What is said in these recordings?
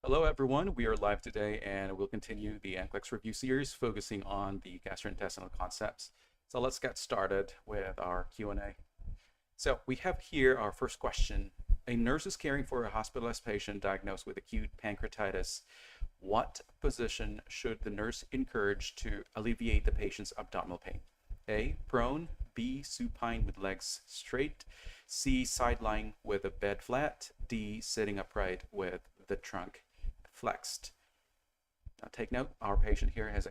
Hello everyone, we are live today and we'll continue the NCLEX review series focusing on the gastrointestinal concepts. So let's get started with our Q&A. So we have here our first question. A nurse is caring for a hospitalized patient diagnosed with acute pancreatitis. What position should the nurse encourage to alleviate the patient's abdominal pain? A, prone, B, supine with legs straight, C, side lying with a bed flat, D, sitting upright with the trunk flexed. Now take note, our patient here has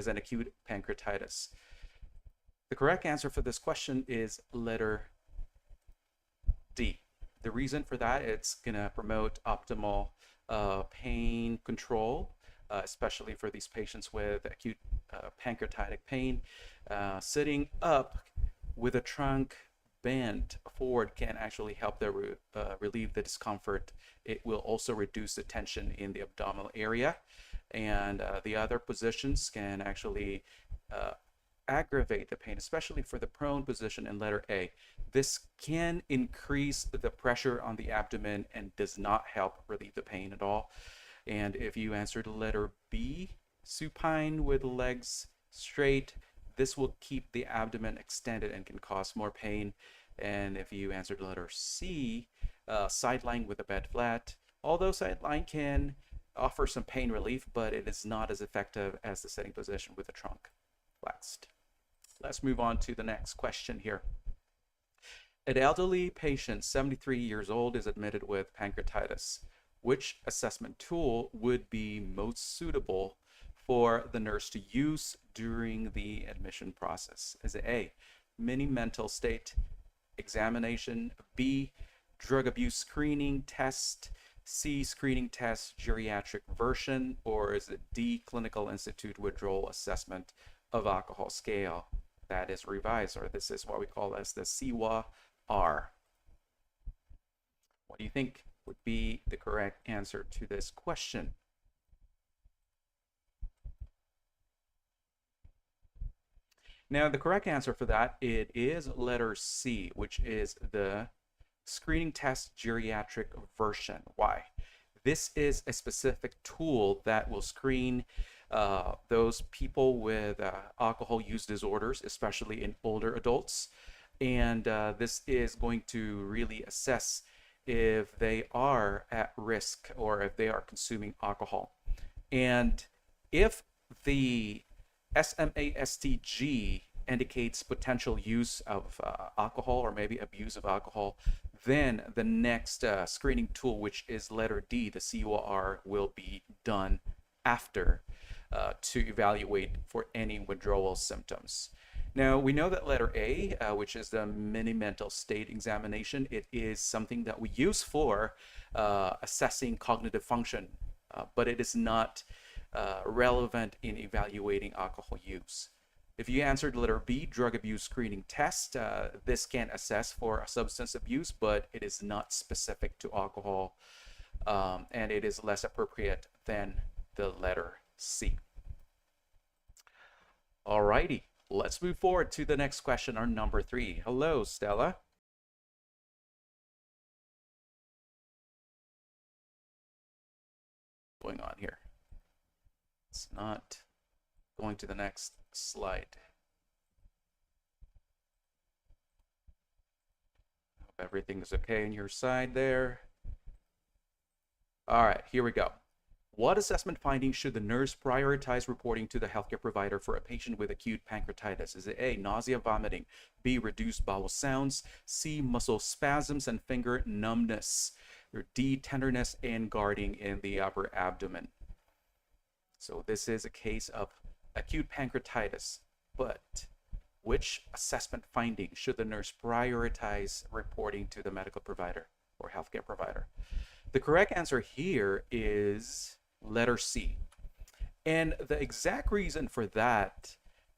an acute pancreatitis. The correct answer for this question is letter D. The reason for that, it's going to promote optimal pain control, especially for these patients with acute pancreatic pain. Sitting up with a trunk bent forward can actually help relieve the discomfort. It will also reduce the tension in the abdominal area, and the other positions can actually aggravate the pain, especially for the prone position in letter A. This can increase the pressure on the abdomen and does not help relieve the pain at all. And if you answered letter B, supine with legs straight, this will keep the abdomen extended and can cause more pain. And if you answered letter C, side lying with a bed flat, although side lying can offer some pain relief, but it is not as effective as the sitting position with the trunk flexed. Let's move on to the next question here. An elderly patient, 73 years old, is admitted with pancreatitis. Which assessment tool would be most suitable for the nurse to use during the admission process? Is it A, mini mental state examination, B, drug abuse screening test, C, screening test geriatric version, or is it D, clinical institute withdrawal assessment of alcohol scale? That is revised, or this is what we call as the CWA-R. What do you think would be the correct answer to this question? Now, the correct answer for that, it is letter C, which is the screening test geriatric version. Why? This is a specific tool that will screen those people with alcohol use disorders, especially in older adults. And this is going to really assess if they are at risk or if they are consuming alcohol. And if the SMASTG indicates potential use of alcohol or maybe abuse of alcohol, then the next screening tool, which is letter D, the CWA-R, will be done after to evaluate for any withdrawal symptoms. Now, we know that letter A, which is the mini mental state examination, it is something that we use for assessing cognitive function, but it is not relevant in evaluating alcohol use. If you answered letter B, drug abuse screening test, this can assess for substance abuse, but it is not specific to alcohol, and it is less appropriate than the letter C. Alrighty, let's move forward to the next question, our number 3. Hello, Stella. What's going on here? It's not going to the next slide. Hope everything is okay on your side there. All right, here we go. What assessment findings should the nurse prioritize reporting to the healthcare provider for a patient with acute pancreatitis? Is it A, nausea, vomiting, B, reduced bowel sounds, C, muscle spasms and finger numbness, or D, tenderness and guarding in the upper abdomen? So this is a case of acute pancreatitis, but which assessment finding should the nurse prioritize reporting to the medical provider or healthcare provider? The correct answer here is letter C. And the exact reason for that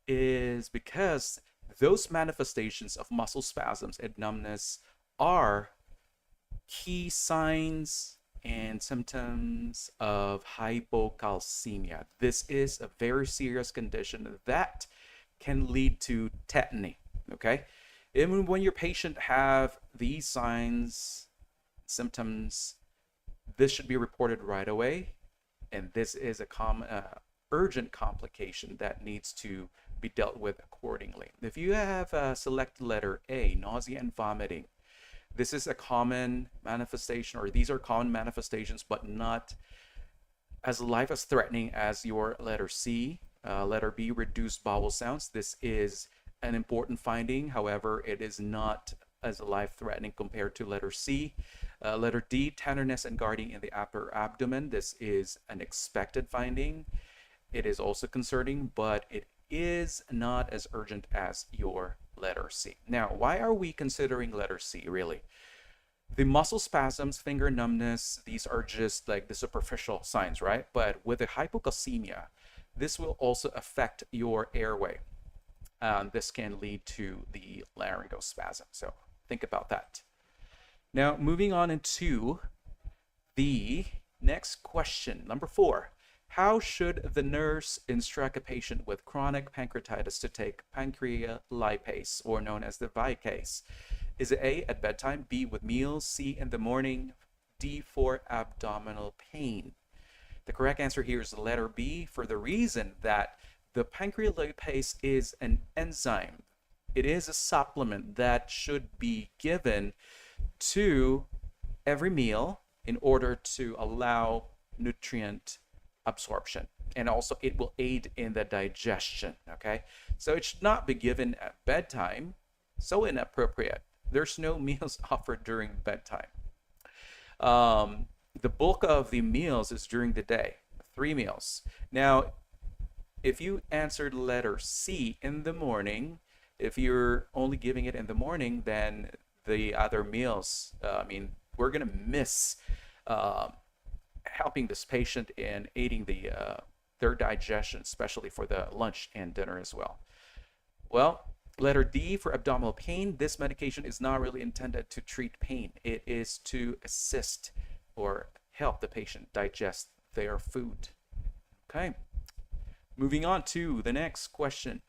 is because those manifestations of muscle spasms and numbness are key signs and symptoms of hypocalcemia. This is a very serious condition that can lead to tetany, okay? Even when your patient have these signs, symptoms, this should be reported right away and this is a common urgent complication that needs to be dealt with accordingly. If you have selected letter A, nausea and vomiting, this is a common manifestation, or these are common manifestations, but not as life as threatening as your letter C. Letter B, reduced bowel sounds. This is an important finding. However, it is not as life-threatening compared to letter C. Letter D, tenderness and guarding in the upper abdomen. This is an expected finding. It is also concerning, but it is not as urgent as your letter C. Now, why are we considering letter C, really? The muscle spasms, finger numbness, these are just like the superficial signs, right? But with the hypocalcemia, this will also affect your airway. This can lead to the laryngospasm. So think about that. Now, moving on into the next question, number 4. How should the nurse instruct a patient with chronic pancreatitis to take pancrealipase, or known as the Vicase? Is it A, at bedtime, B, with meals, C, in the morning, D, for abdominal pain? The correct answer here is the letter B, for the reason that the pancrealipase is an enzyme. It is a supplement that should be given to every meal in order to allow nutrient absorption, and also it will aid in the digestion. Okay, so it should not be given at bedtime. So inappropriate. There's no meals offered during bedtime. The bulk of the meals is during the day, 3 meals. Now, if you answered letter C, in the morning, if you're only giving it in the morning, then the other meals, we're gonna miss helping this patient in aiding their digestion, especially for the lunch and dinner as well. Well, letter D, for abdominal pain, this medication is not really intended to treat pain. It is to assist or help the patient digest their food. Okay, moving on to the next question.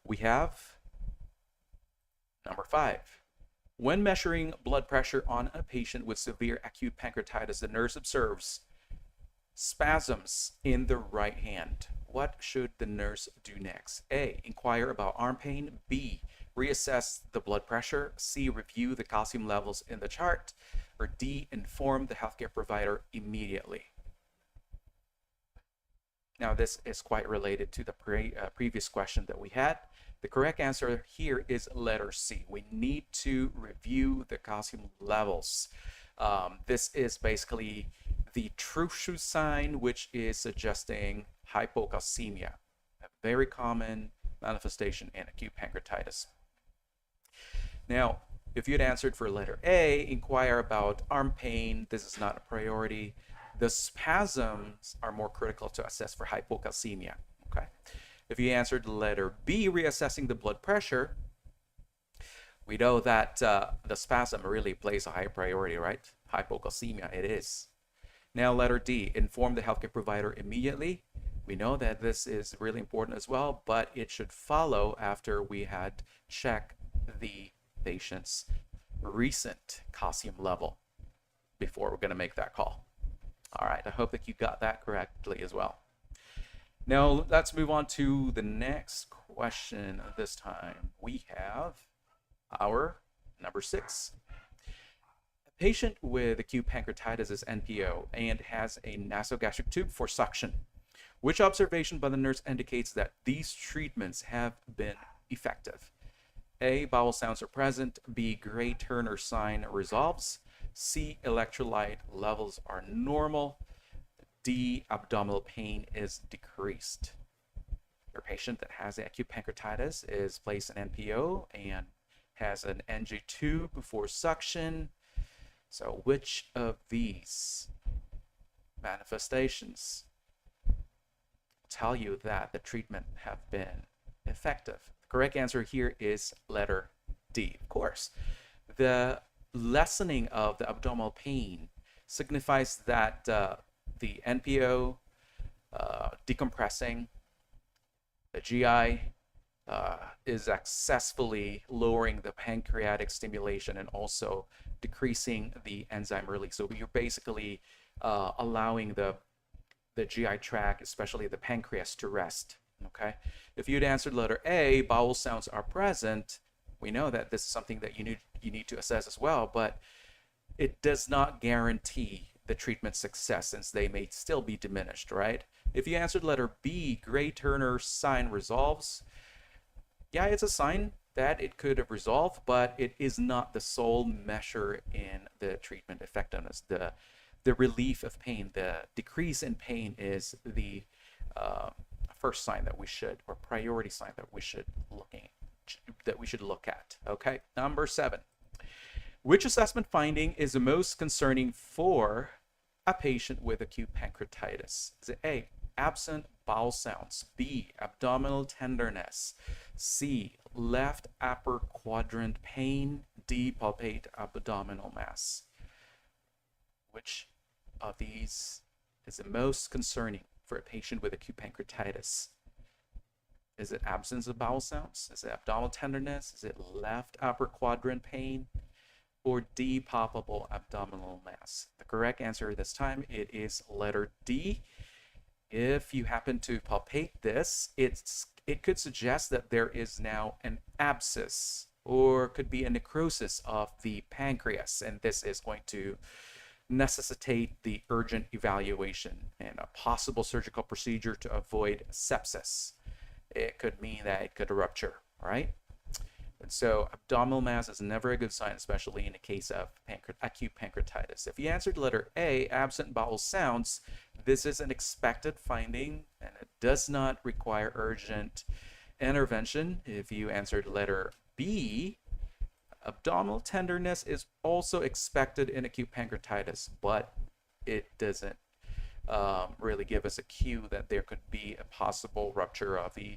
We have number 5. When measuring blood pressure on a patient with severe acute pancreatitis, the nurse observes spasms in the right hand. What should the nurse do next? A, inquire about arm pain. B, reassess the blood pressure. C, review the calcium levels in the chart. Or D, inform the healthcare provider immediately. Now, this is quite related to the previous question that we had. The correct answer here is letter C. We need to review the calcium levels. This is basically the true sign, which is suggesting hypocalcemia, a very common manifestation in acute pancreatitis. Now, if you had answered for letter A, inquire about arm pain, this is not a priority. The spasms are more critical to assess for hypocalcemia. Okay. If you answered letter B, reassessing the blood pressure, we know that the spasm really plays a high priority, right? Hypocalcemia, it is. Now, letter D, inform the healthcare provider immediately. We know that this is really important as well, but it should follow after we had checked the patient's recent calcium level before we're going to make that call. All right, I hope that you got that correctly as well. Now, let's move on to the next question. This time we have our number 6. A patient with acute pancreatitis is NPO and has a nasogastric tube for suction. Which observation by the nurse indicates that these treatments have been effective? A, bowel sounds are present. B, gray Turner sign resolves. C, electrolyte levels are normal. D, abdominal pain is decreased. Your patient that has acute pancreatitis is placed in NPO and has an NG tube before suction. So which of these manifestations tell you that the treatment have been effective? The correct answer here is letter D, of course. The lessening of the abdominal pain signifies that the NPO decompressing, the GI is successfully lowering the pancreatic stimulation and also decreasing the enzyme release. So you're basically allowing the the GI tract, especially the pancreas, to rest. Okay, if you'd answered letter A, bowel sounds are present, we know that this is something that you need to assess as well, but it does not guarantee the treatment success since they may still be diminished, right? If you answered letter B, Gray-Turner sign resolves, yeah, it's a sign that it could have resolved, but it is not the sole measure in the treatment effectiveness. The relief of pain, the decrease in pain is the first sign that we should, or priority sign that we should look at. Okay, number 7. Which assessment finding is the most concerning for a patient with acute pancreatitis? Is it A, absent bowel sounds, B, abdominal tenderness, C, left upper quadrant pain, D, palpate abdominal mass? Which of these is the most concerning for a patient with acute pancreatitis? Is it absence of bowel sounds? Is it abdominal tenderness? Is it left upper quadrant pain? Or D, palpable abdominal mass? The correct answer this time, it is letter D. If you happen to palpate this, it could suggest that there is now an abscess or could be a necrosis of the pancreas, and this is going to necessitate the urgent evaluation and a possible surgical procedure to avoid sepsis. It could mean that it could rupture, right? And so abdominal mass is never a good sign, especially in the case of acute pancreatitis. If you answered letter A, absent bowel sounds, this is an expected finding and it does not require urgent intervention. If you answered letter B, abdominal tenderness is also expected in acute pancreatitis, but it doesn't really give us a cue that there could be a possible rupture of the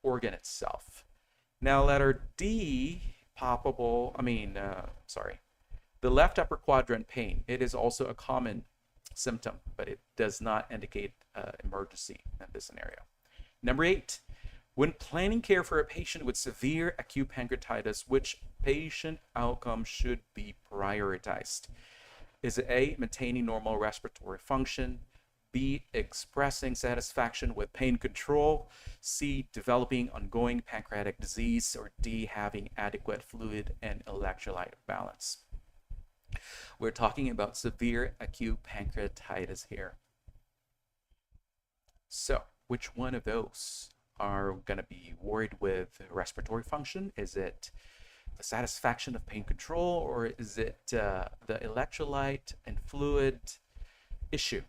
organ itself. Now, letter D, the left upper quadrant pain. It is also a common symptom, but it does not indicate emergency in this scenario. Number 8, when planning care for a patient with severe acute pancreatitis, which patient outcome should be prioritized? Is it A, maintaining normal respiratory function, B, expressing satisfaction with pain control, C, developing ongoing pancreatic disease, or D, having adequate fluid and electrolyte balance? We're talking about severe acute pancreatitis here. So, which one of those are going to be worried with respiratory function? Is it the satisfaction of pain control, or is it the electrolyte and fluid issue?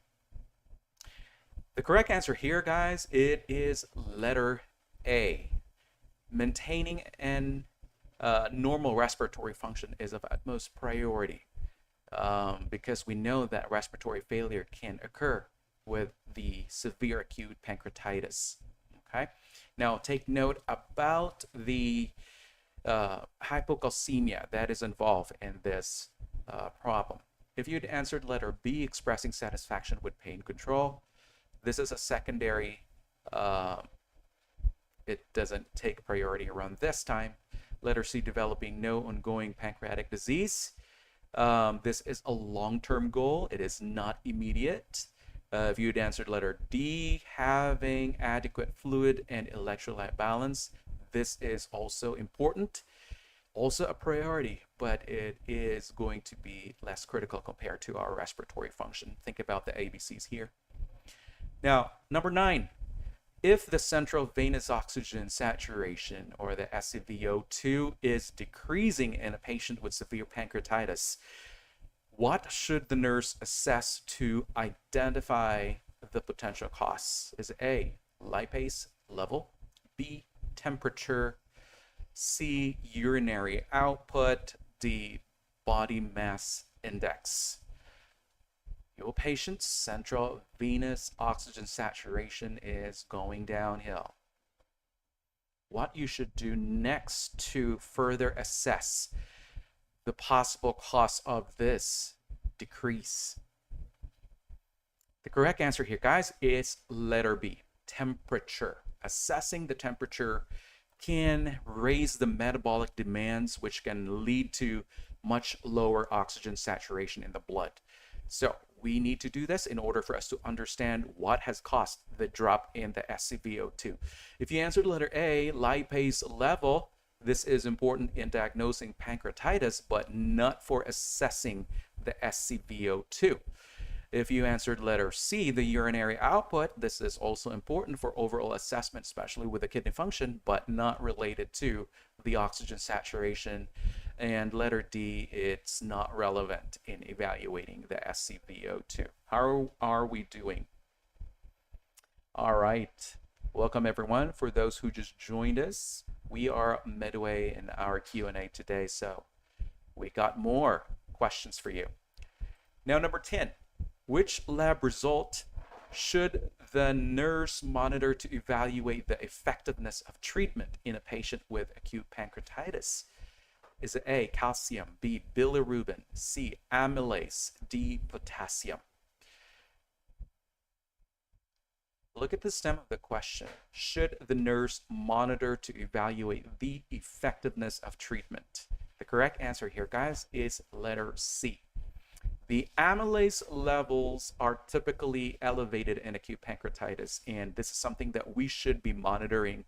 The correct answer here, guys, it is letter A. Maintaining an normal respiratory function is of utmost priority because we know that respiratory failure can occur with the severe acute pancreatitis. Okay. Now, take note about the hypocalcemia that is involved in this problem. If you'd answered letter B, expressing satisfaction with pain control, this is a secondary, it doesn't take priority around this time. Letter C, developing no ongoing pancreatic disease. This is a long-term goal. It is not immediate. If you'd answered letter D, having adequate fluid and electrolyte balance, this is also important. Also a priority, but it is going to be less critical compared to our respiratory function. Think about the ABCs here. Now, number 9, if the central venous oxygen saturation, or the SCVO2, is decreasing in a patient with severe pancreatitis, what should the nurse assess to identify the potential cause? Is it A, lipase level, B, temperature, C, urinary output, D, body mass index? Your patient's central venous oxygen saturation is going downhill. What you should do next to further assess the possible cause of this decrease? The correct answer here, guys, is letter B, temperature. Assessing the temperature can raise the metabolic demands, which can lead to much lower oxygen saturation in the blood. So We need to do this in order for us to understand what has caused the drop in the SCVO2. If you answered letter A, lipase level, this is important in diagnosing pancreatitis, but not for assessing the SCVO2. If you answered letter C, the urinary output, this is also important for overall assessment, especially with the kidney function, but not related to the oxygen saturation. And letter D, it's not relevant in evaluating the SCVO2. How are we doing? All right. Welcome, everyone. For those who just joined us, we are midway in our Q&A today, so we got more questions for you. Now, number 10. Which lab result should the nurse monitor to evaluate the effectiveness of treatment in a patient with acute pancreatitis? Is it A, calcium, B, bilirubin, C, amylase, D, potassium? Look at the stem of the question. Should the nurse monitor to evaluate the effectiveness of treatment? The correct answer here, guys, is letter C. The amylase levels are typically elevated in acute pancreatitis, and this is something that we should be monitoring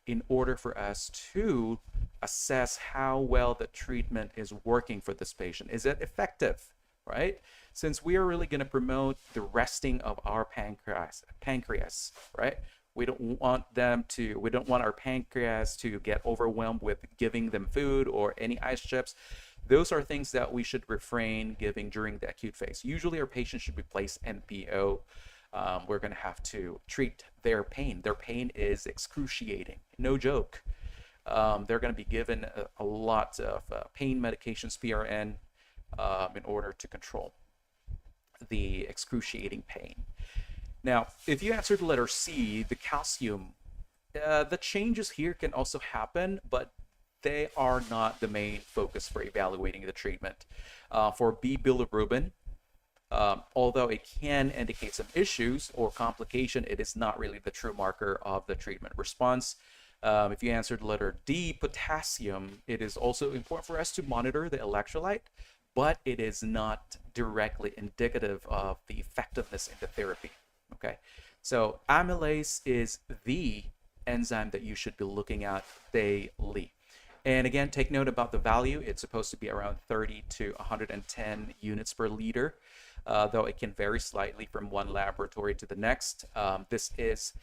in order for us to assess how well the treatment is working for this patient. Is it effective, right? Since we are really going to promote the resting of our pancreas, right? We don't want our pancreas to get overwhelmed with giving them food or any ice chips. Those are things that we should refrain giving during the acute phase. Usually our patients should be placed NPO. We're going to have to treat their pain. Their pain is excruciating, no joke. They're going to be given a lot of pain medications, PRN, in order to control the excruciating pain. Now, if you answered letter C, the calcium, the changes here can also happen, but they are not the main focus for evaluating the treatment. For B, bilirubin, although it can indicate some issues or complication, it is not really the true marker of the treatment response. If you answered letter D, potassium, it is also important for us to monitor the electrolyte, but it is not directly indicative of the effectiveness in the therapy. Okay, so amylase is the enzyme that you should be looking at daily. And again, take note about the value. It's supposed to be around 30 to 110 units per liter, though it can vary slightly from one laboratory to the next. This is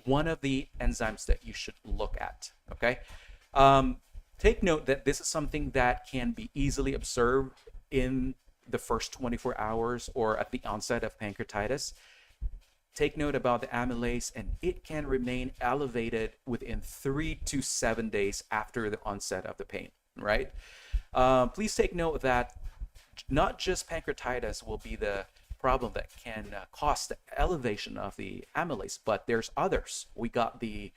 one of the enzymes that you should look at, okay? Take note that this is something that can be easily observed in the first 24 hours or at the onset of pancreatitis. Take note about the amylase, and it can remain elevated within 3 to 7 days after the onset of the pain, right? Please take note that not just pancreatitis will be the problem that can cause the elevation of the amylase, but there's others. We got the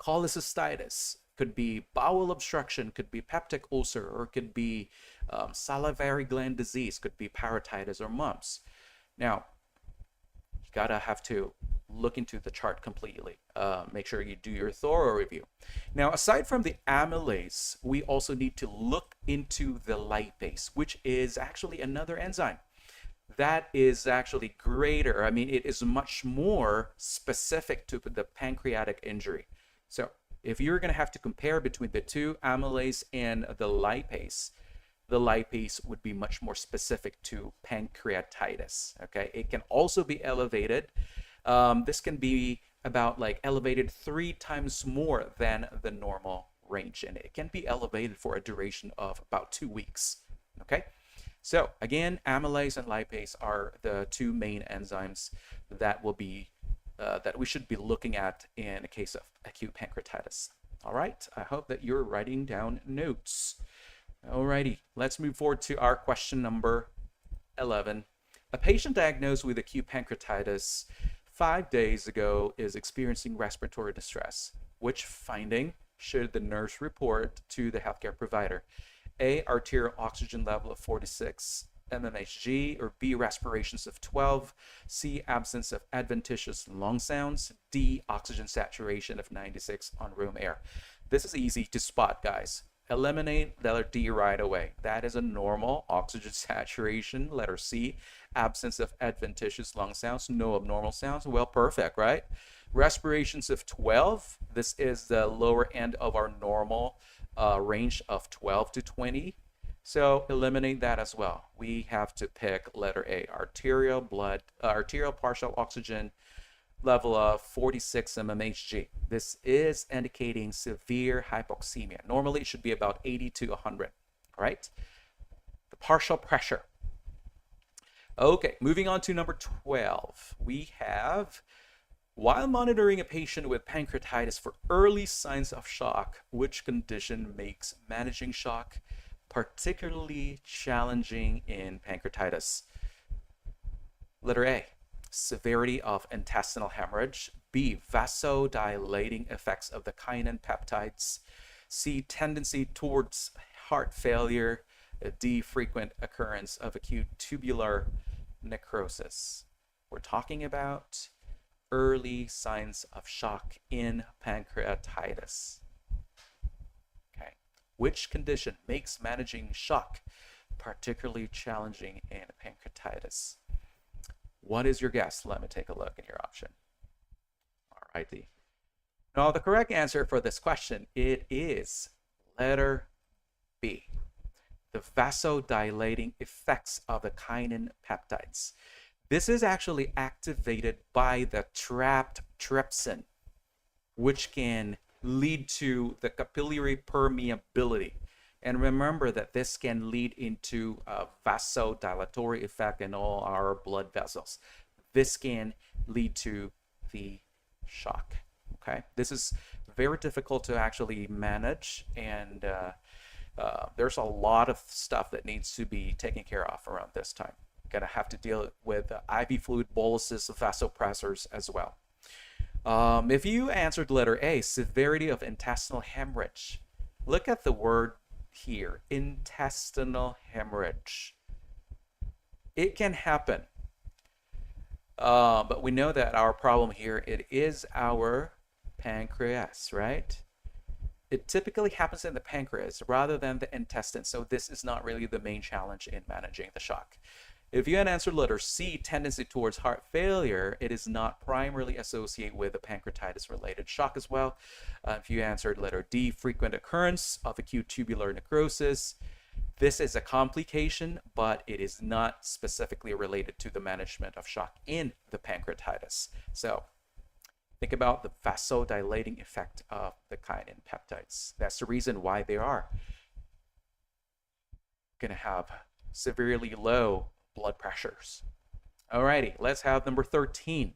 cholecystitis, could be bowel obstruction, could be peptic ulcer, or could be salivary gland disease, could be parotitis or mumps. Now, have to look into the chart completely. Make sure you do your thorough review. Now, aside from the amylase, we also need to look into the lipase, which is actually another enzyme that is actually greater. I mean, it is much more specific to the pancreatic injury. So if you're going to have to compare between the two, amylase and the lipase would be much more specific to pancreatitis. Okay, it can also be elevated. This can be about elevated 3 times more than the normal range, and it can be elevated for a duration of about 2 weeks. Okay, so again, amylase and lipase are the two main enzymes that will be that we should be looking at in a case of acute pancreatitis. All right, I hope that you're writing down notes. Alrighty, let's move forward to our question number 11. A patient diagnosed with acute pancreatitis 5 days ago is experiencing respiratory distress. Which finding should the nurse report to the healthcare provider? A, arterial oxygen level of 46 mmHg, or B, respirations of 12, C, absence of adventitious lung sounds, D, oxygen saturation of 96 on room air. This is easy to spot, guys. eliminate letter D right away. That is a normal oxygen saturation. Letter C, absence of adventitious lung sounds, no abnormal sounds. Well, perfect, right? Respirations of 12. This is the lower end of our normal range of 12 to 20. So eliminate that as well. We have to pick letter A, arterial partial oxygen level of 46 mmHg. This is indicating severe hypoxemia. Normally it should be about 80 to 100, right? The partial pressure. Okay, moving on to number 12. We have, while monitoring a patient with pancreatitis for early signs of shock, which condition makes managing shock particularly challenging in pancreatitis? Letter A, severity of intestinal hemorrhage. B, vasodilating effects of the kinin peptides. C, tendency towards heart failure. D, frequent occurrence of acute tubular necrosis. We're talking about early signs of shock in pancreatitis. Okay, which condition makes managing shock particularly challenging in pancreatitis? What is your guess? Let me take a look at your option. All righty. Now, the correct answer for this question, it is letter B, the vasodilating effects of the kinin peptides. This is actually activated by the trapped trypsin, which can lead to the capillary permeability. And remember that this can lead into a vasodilatory effect in all our blood vessels. This can lead to the shock. Okay, this is very difficult to actually manage, and there's a lot of stuff that needs to be taken care of around this time. Gonna have to deal with IV fluid boluses, vasopressors as well. If you answered letter A, severity of intestinal hemorrhage, look at the word here, intestinal hemorrhage. It can happen, but we know that our problem here, it is our pancreas, right? It typically happens in the pancreas rather than the intestine, so this is not really the main challenge in managing the shock. If you had answered letter C, tendency towards heart failure, it is not primarily associated with a pancreatitis-related shock as well. If you answered letter D, frequent occurrence of acute tubular necrosis, this is a complication, but it is not specifically related to the management of shock in the pancreatitis. So think about the vasodilating effect of the kinin peptides. That's the reason why they are going to have severely low blood pressures. Alrighty, let's have number 13.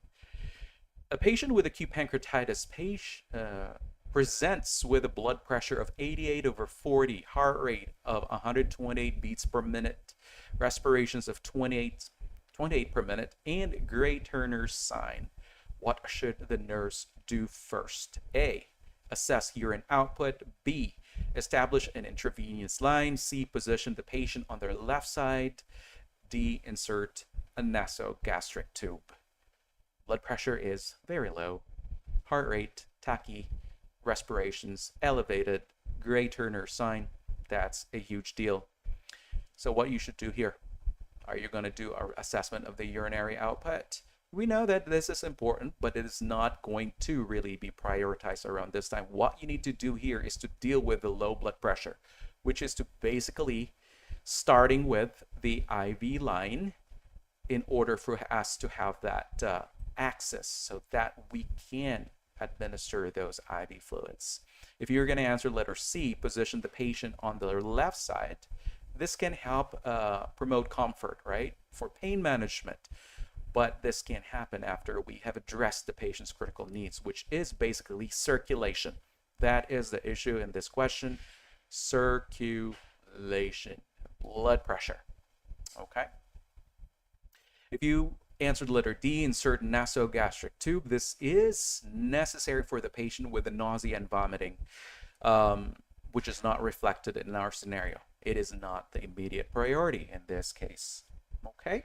A patient with acute pancreatitis presents with a blood pressure of 88/40, heart rate of 128 beats per minute, respirations of 28 per minute, and Gray Turner's sign. What should the nurse do first? A, assess urine output. B, establish an intravenous line. C, position the patient on their left side. D, insert a nasogastric tube. Blood pressure is very low. Heart rate, tachy. Respirations, elevated. Gray Turner sign. That's a huge deal. So what you should do here, are you going to do an assessment of the urinary output? We know that this is important, but it is not going to really be prioritized around this time. What you need to do here is to deal with the low blood pressure, which is to basically starting with the IV line in order for us to have that access so that we can administer those IV fluids. If you're going to answer letter C, position the patient on the left side, this can help promote comfort, right, for pain management. But this can't happen after we have addressed the patient's critical needs, which is basically circulation. That is the issue in this question. Circulation, blood pressure. Okay. If you answered letter D, insert nasogastric tube. This is necessary for the patient with the nausea and vomiting, which is not reflected in our scenario. It is not the immediate priority in this case. Okay.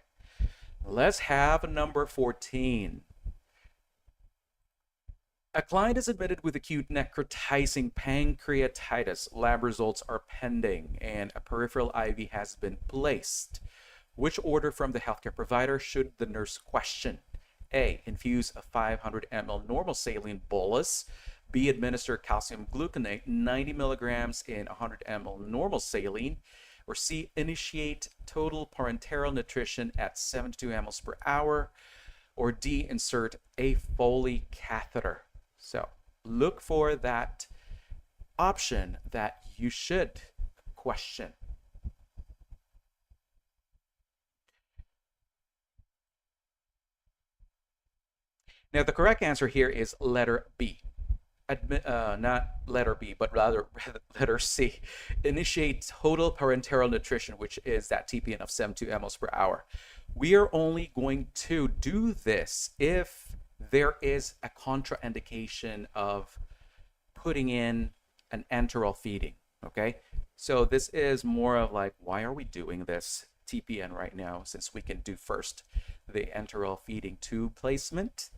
Let's have number 14. A client is admitted with acute necrotizing pancreatitis. Lab results are pending and a peripheral IV has been placed. Which order from the healthcare provider should the nurse question? A. Infuse a 500 ml normal saline bolus. B. Administer calcium gluconate 90 milligrams in 100 ml normal saline. Or C. Initiate total parenteral nutrition at 72 ml per hour. Or D. Insert a Foley catheter. So look for that option that you should question. Now, the correct answer here is letter B. Not letter B, but rather letter C. Initiate total parenteral nutrition, which is that TPN of 72 ml per hour. We are only going to do this if there is a contraindication of putting in an enteral feeding, okay? So this is more of like, why are we doing this TPN right now since we can do first the enteral feeding tube placement?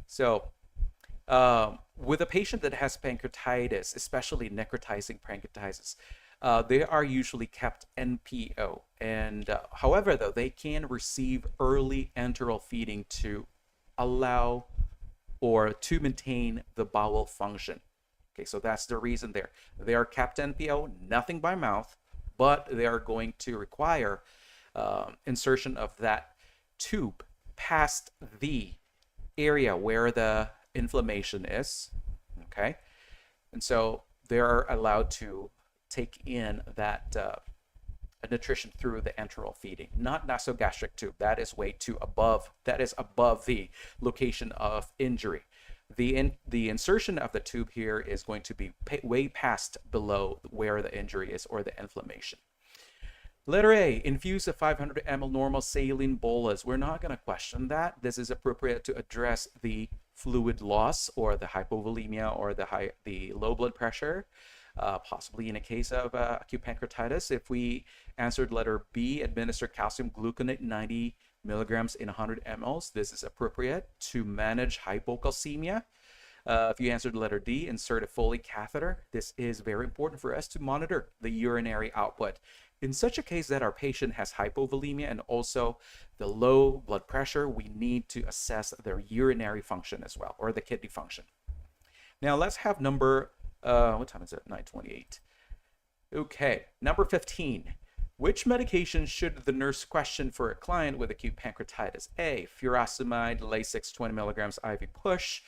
So with a patient that has pancreatitis, especially necrotizing pancreatitis, they are usually kept NPO. And however, though, they can receive early enteral feeding to allow or to maintain the bowel function. Okay, so that's the reason there. They are kept NPO, nothing by mouth, but they are going to require insertion of that tube past the area where the inflammation is, okay? And so they're allowed to take in that nutrition through the enteral feeding, not nasogastric tube. That is way too above, that is above the location of injury. The insertion of the tube here is going to be way past below where the injury is or the inflammation. Letter A, infuse a 500 ml normal saline bolus. We're not going to question that. This is appropriate to address the fluid loss or the hypovolemia or the low blood pressure, possibly in a case of acute pancreatitis. If we answered letter B, administer calcium gluconate 90 milligrams in 100 mLs. This is appropriate to manage hypocalcemia. If you answered letter D, insert a Foley catheter. This is very important for us to monitor the urinary output. In such a case that our patient has hypovolemia and also the low blood pressure, we need to assess their urinary function as well, or the kidney function. Now let's have number, what time is it? 9:28. Okay, number 15. Which medication should the nurse question for a client with acute pancreatitis? A, furosemide, Lasix 20 milligrams IV push.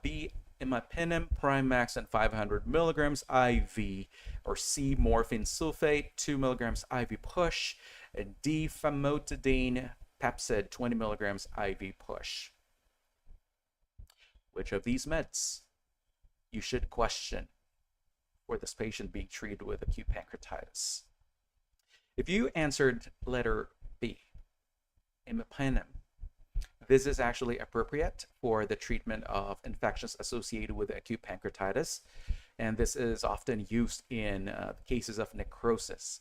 B, imipenem, Primax, and 500 milligrams IV. Or C, morphine sulfate, 2 milligrams IV push. And D, famotidine, Pepsid, 20 milligrams IV push. Which of these meds you should question for this patient being treated with acute pancreatitis? If you answered letter B, imipenem, this is actually appropriate for the treatment of infections associated with acute pancreatitis, and this is often used in cases of necrosis.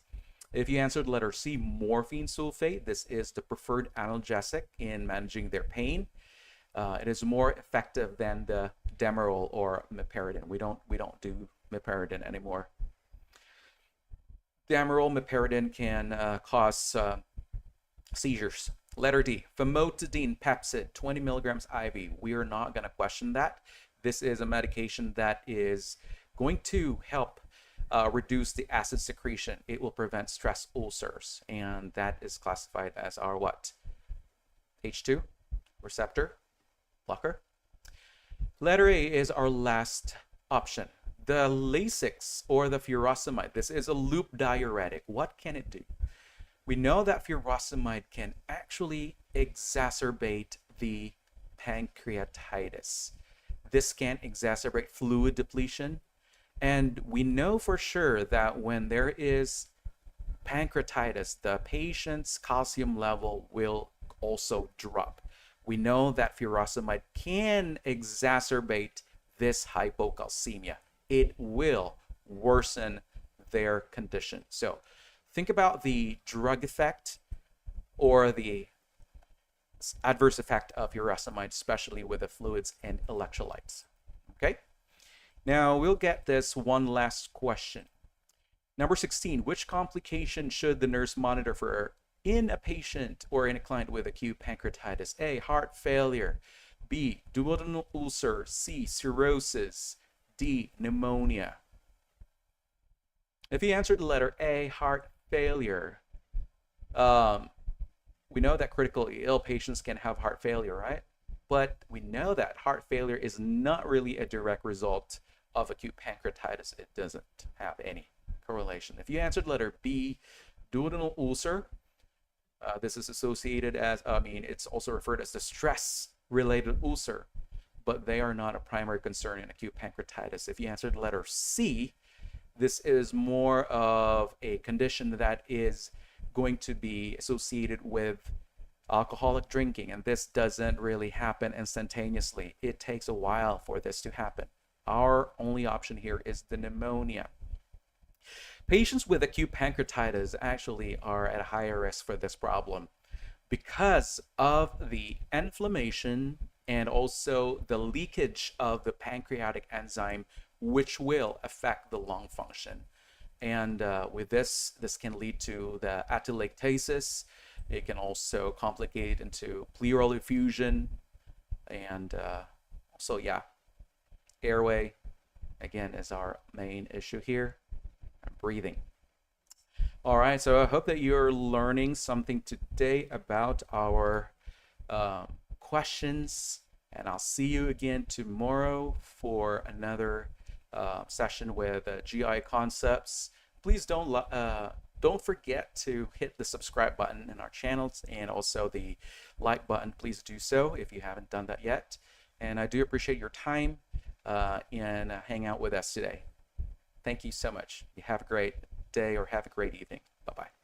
If you answered letter C, morphine sulfate, this is the preferred analgesic in managing their pain. It is more effective than the Demerol or meperidine. We don't do meperidine anymore. Demerol, meperidine can cause seizures. Letter D, famotidine, Pepsid, 20 milligrams IV. We are not going to question that. This is a medication that is going to help reduce the acid secretion. It will prevent stress ulcers, and that is classified as our what? H2 receptor blocker. Letter A is our last option. The Lasix or the furosemide. This is a loop diuretic. What can it do? We know that furosemide can actually exacerbate the pancreatitis. This can exacerbate fluid depletion. And we know for sure that when there is pancreatitis, the patient's calcium level will also drop. We know that furosemide can exacerbate this hypocalcemia. It will worsen their condition. So think about the drug effect or the adverse effect of furosemide, especially with the fluids and electrolytes. Okay. Now we'll get this one last question. Number 16, which complication should the nurse monitor for in a patient or in a client with acute pancreatitis? A, heart failure. B, duodenal ulcer. C, cirrhosis. D, pneumonia. If you answered the letter A, heart failure, we know that critically ill patients can have heart failure, right? But we know that heart failure is not really a direct result of acute pancreatitis. It doesn't have any correlation. If you answered letter B, duodenal ulcer, this is associated as, it's also referred as the stress-related ulcer, but they are not a primary concern in acute pancreatitis. If you answered letter C, this is more of a condition that is going to be associated with alcoholic drinking, and this doesn't really happen instantaneously. It takes a while for this to happen. Our only option here is the pneumonia. Patients with acute pancreatitis actually are at a higher risk for this problem because of the inflammation and also the leakage of the pancreatic enzyme, which will affect the lung function. And with this can lead to the atelectasis. It can also complicate into pleural effusion, and also, yeah, airway, again, is our main issue here, and breathing. All right, so I hope that you're learning something today about our questions, and I'll see you again tomorrow for another session with GI concepts. Please don't forget to hit the subscribe button in our channels and also the like button. Please do so if you haven't done that yet. And I do appreciate your time and hang out with us today. Thank you so much. You have a great day or have a great evening. Bye-bye.